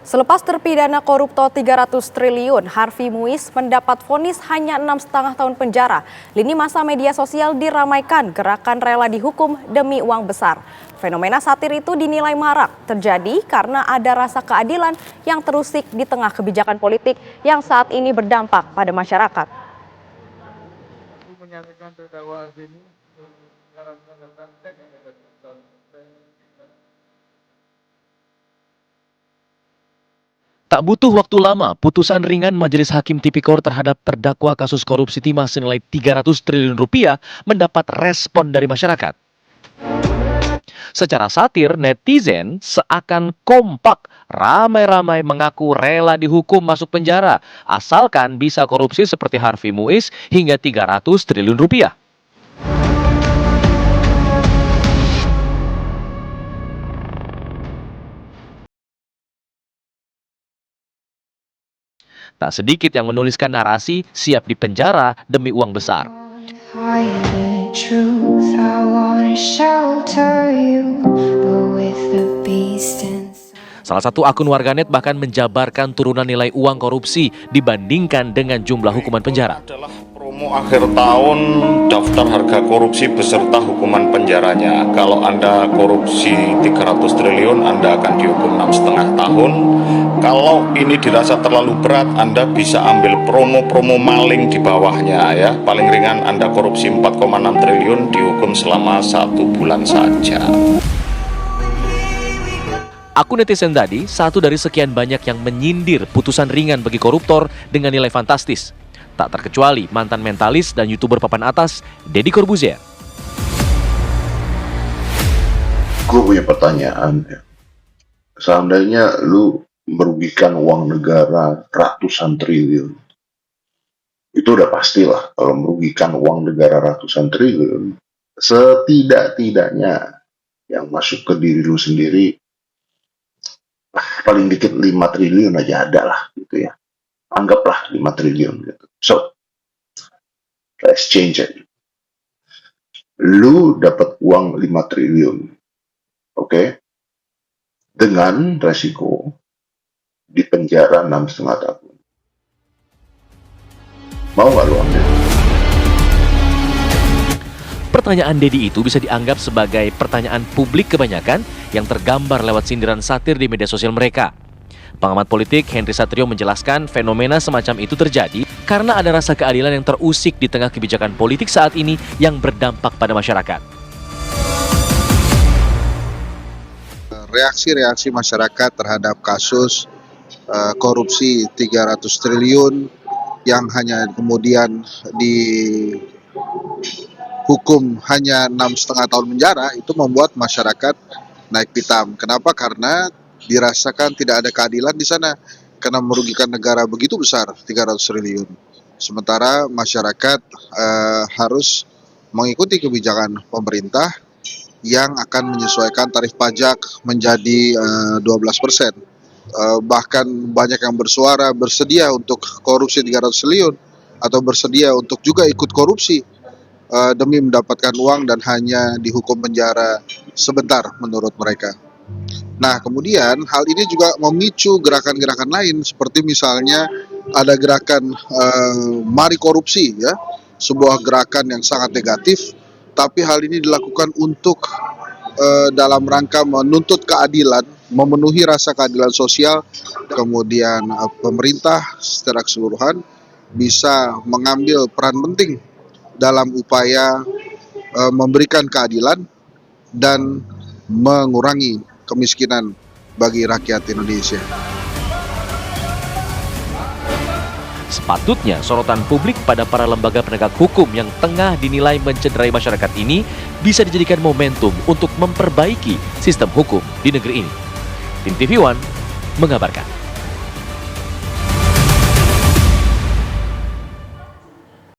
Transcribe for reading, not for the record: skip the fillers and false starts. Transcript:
Selepas terpidana koruptor 300 triliun, Harvey Muiz mendapat vonis hanya 6,5 tahun penjara. Lini masa media sosial diramaikan gerakan rela dihukum demi uang besar. Fenomena satir itu dinilai marak terjadi karena ada rasa keadilan yang terusik di tengah kebijakan politik yang saat ini berdampak pada masyarakat. Tak butuh waktu lama, putusan ringan Majelis Hakim Tipikor terhadap terdakwa kasus korupsi timah senilai 300 triliun rupiah mendapat respon dari masyarakat. Secara satir, netizen seakan kompak, ramai-ramai mengaku rela dihukum masuk penjara, asalkan bisa korupsi seperti Harvey Muiz hingga 300 triliun rupiah. Tak sedikit yang menuliskan narasi siap dipenjara demi uang besar. Salah satu akun warganet bahkan menjabarkan turunan nilai uang korupsi dibandingkan dengan jumlah hukuman penjara. Promo akhir tahun daftar harga korupsi beserta hukuman penjaranya. Kalau Anda korupsi 300 triliun, Anda akan dihukum 6,5 tahun. Kalau ini dirasa terlalu berat, Anda bisa ambil promo-promo maling di bawahnya ya. Paling ringan Anda korupsi 4,6 triliun dihukum selama 1 bulan saja. Akun netizen tadi satu dari sekian banyak yang menyindir putusan ringan bagi koruptor dengan nilai fantastis. Tak terkecuali mantan mentalis dan YouTuber papan atas, Deddy Corbuzier. Gue punya pertanyaan ya. Seandainya lu merugikan uang negara ratusan triliun, itu udah pastilah kalau merugikan uang negara ratusan triliun, setidak-tidaknya yang masuk ke diri lu sendiri, paling dikit 5 triliun aja ada lah gitu ya. Anggaplah 5 triliun gitu. So, let's change it. Lu dapat uang 5 triliun, oke? Dengan resiko di penjara 6,5 tahun. Mau nggak lu ambil? Pertanyaan Deddy itu bisa dianggap sebagai pertanyaan publik kebanyakan yang tergambar lewat sindiran satir di media sosial mereka. Pengamat politik Henry Satrio menjelaskan fenomena semacam itu terjadi karena ada rasa keadilan yang terusik di tengah kebijakan politik saat ini yang berdampak pada masyarakat. Reaksi-reaksi masyarakat terhadap kasus korupsi 300 triliun yang hanya kemudian dihukum hanya 6,5 tahun penjara itu membuat masyarakat naik pitam. Kenapa? Karena dirasakan tidak ada keadilan di sana karena merugikan negara begitu besar 300 triliun. Sementara masyarakat harus mengikuti kebijakan pemerintah yang akan menyesuaikan tarif pajak menjadi 12%. Bahkan banyak yang bersuara bersedia untuk korupsi 300 triliun atau bersedia untuk juga ikut korupsi demi mendapatkan uang dan hanya dihukum penjara sebentar menurut mereka. Nah, kemudian hal ini juga memicu gerakan-gerakan lain seperti misalnya ada gerakan Mari Korupsi ya, sebuah gerakan yang sangat negatif, tapi hal ini dilakukan untuk dalam rangka menuntut keadilan, memenuhi rasa keadilan sosial, kemudian pemerintah secara keseluruhan bisa mengambil peran penting dalam upaya memberikan keadilan dan mengurangi kemiskinan bagi rakyat Indonesia. Sepatutnya sorotan publik pada para lembaga penegak hukum yang tengah dinilai mencederai masyarakat ini bisa dijadikan momentum untuk memperbaiki sistem hukum di negeri ini. Tim TV One mengabarkan.